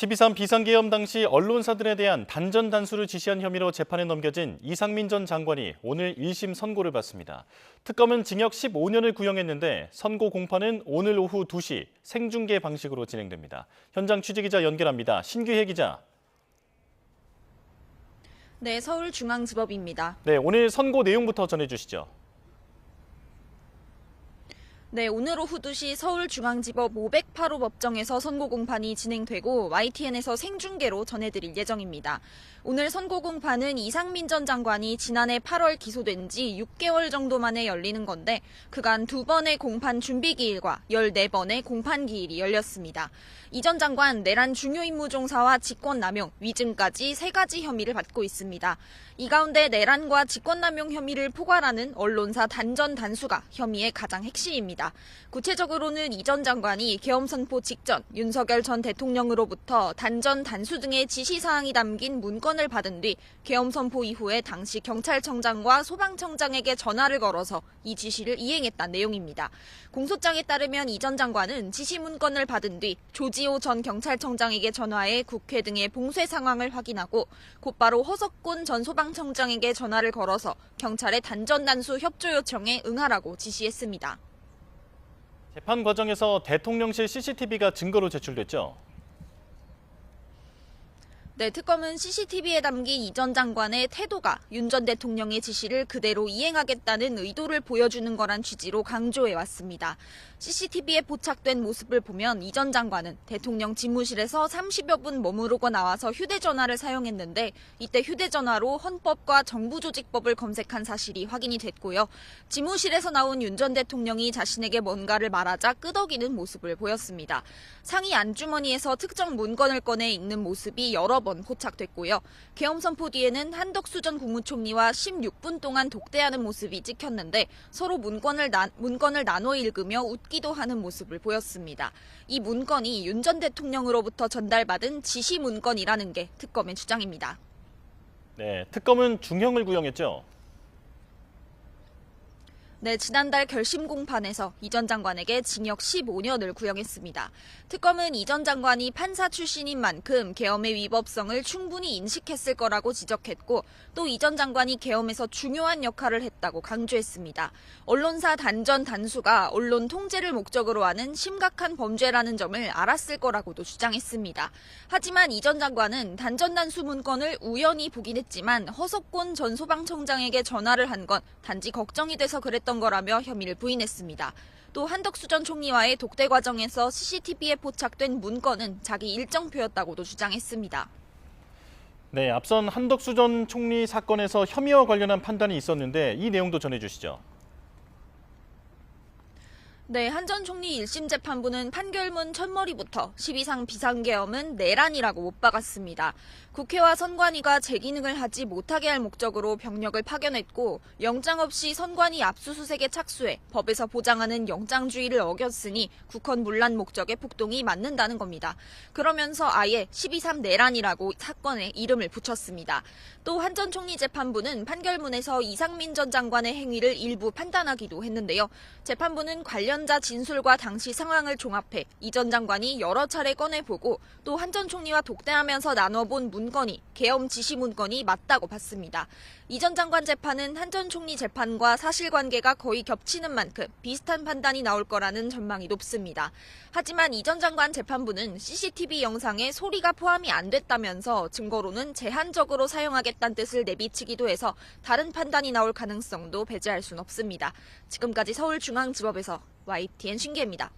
12.3 비상계엄 당시 언론사들에 대한 단전 단수를 지시한 혐의로 재판에 넘겨진 이상민 전 장관이 오늘 1심 선고를 받습니다. 특검은 징역 15년을 구형했는데 선고 공판은 오늘 오후 2시 생중계 방식으로 진행됩니다. 현장 취재기자 연결합니다. 신규혜 기자. 네, 서울중앙지법입니다. 네, 오늘 선고 내용부터 전해주시죠. 네, 오늘 오후 2시 서울중앙지법 508호 법정에서 선고 공판이 진행되고 YTN에서 생중계로 전해드릴 예정입니다. 오늘 선고 공판은 이상민 전 장관이 지난해 8월 기소된 지 6개월 정도 만에 열리는 건데 그간 2번의 공판 준비기일과 14번의 공판기일이 열렸습니다. 이 전 장관 내란 중요임무 종사와 직권남용, 위증까지 3가지 혐의를 받고 있습니다. 이 가운데 내란과 직권남용 혐의를 포괄하는 언론사 단전 단수가 혐의의 가장 핵심입니다. 구체적으로는 이 전 장관이 계엄 선포 직전 윤석열 전 대통령으로부터 단전 단수 등의 지시사항이 담긴 문건을 받은 뒤 계엄 선포 이후에 당시 경찰청장과 소방청장에게 전화를 걸어서 이 지시를 이행했다는 내용입니다. 공소장에 따르면 이 전 장관은 지시 문건을 받은 뒤 조지호 전 경찰청장에게 전화해 국회 등의 봉쇄 상황을 확인하고 곧바로 허석곤 전 소방청장에게 전화를 걸어서 경찰의 단전 단수 협조 요청에 응하라고 지시했습니다. 재판 과정에서 대통령실 CCTV가 증거로 제출됐죠. 네, 특검은 CCTV에 담긴 이 전 장관의 태도가 윤 전 대통령의 지시를 그대로 이행하겠다는 의도를 보여주는 거란 취지로 강조해왔습니다. CCTV에 포착된 모습을 보면 이 전 장관은 대통령 집무실에서 30여 분 머무르고 나와서 휴대전화를 사용했는데 이때 휴대전화로 헌법과 정부조직법을 검색한 사실이 확인이 됐고요. 집무실에서 나온 윤 전 대통령이 자신에게 뭔가를 말하자 끄덕이는 모습을 보였습니다. 상의 안주머니에서 특정 문건을 꺼내 읽는 모습이 여러 번 포착됐고요. 계엄 선포 뒤에는 한덕수 전 국무총리와 16분 동안 독대하는 모습이 찍혔는데 서로 문건을 나눠 읽으며 웃기도 하는 모습을 보였습니다. 이 문건이 윤 전 대통령으로부터 전달받은 지시 문건이라는 게 특검의 주장입니다. 네, 특검은 중형을 구형했죠. 네, 지난달 결심 공판에서 이 전 장관에게 징역 15년을 구형했습니다. 특검은 이 전 장관이 판사 출신인 만큼 계엄의 위법성을 충분히 인식했을 거라고 지적했고 또 이 전 장관이 계엄에서 중요한 역할을 했다고 강조했습니다. 언론사 단전 단수가 언론 통제를 목적으로 하는 심각한 범죄라는 점을 알았을 거라고도 주장했습니다. 하지만 이 전 장관은 단전 단수 문건을 우연히 보긴 했지만 허석곤 전 소방청장에게 전화를 한 건 단지 걱정이 돼서 그랬던 거라며 혐의를 부인했습니다. 또 한덕수 전 총리와의 독대 과정에서 CCTV에 포착된 문건은 자기 일정표였다고도 주장했습니다. 네, 앞선 한덕수 전 총리 사건에서 혐의와 관련한 판단이 있었는데 이 내용도 전해주시죠. 네, 한 전 총리 1심 재판부는 판결문 첫머리부터 12상 비상계엄은 내란이라고 못 박았습니다. 국회와 선관위가 제 기능을 하지 못하게 할 목적으로 병력을 파견했고 영장 없이 선관위 압수수색에 착수해 법에서 보장하는 영장주의를 어겼으니 국헌 문란 목적의 폭동이 맞는다는 겁니다. 그러면서 아예 12.3 내란이라고 사건에 이름을 붙였습니다. 또 한 전 총리 재판부는 판결문에서 이상민 전 장관의 행위를 일부 판단하기도 했는데요. 재판부는 관련자 진술과 당시 상황을 종합해 이 전 장관이 여러 차례 꺼내보고 또 한 전 총리와 독대하면서 나눠본 문건이 계엄 지시 문건이 맞다고 봤습니다. 이 전 장관 재판은 한 전 총리 재판과 사실관계가 거의 겹치는 만큼 비슷한 판단이 나올 거라는 전망이 높습니다. 하지만 이 전 장관 재판부는 CCTV 영상에 소리가 포함이 안 됐다면서 증거로는 제한적으로 사용하겠다는 뜻을 내비치기도 해서 다른 판단이 나올 가능성도 배제할 순 없습니다. 지금까지 서울중앙지법에서 YTN 신기혜입니다.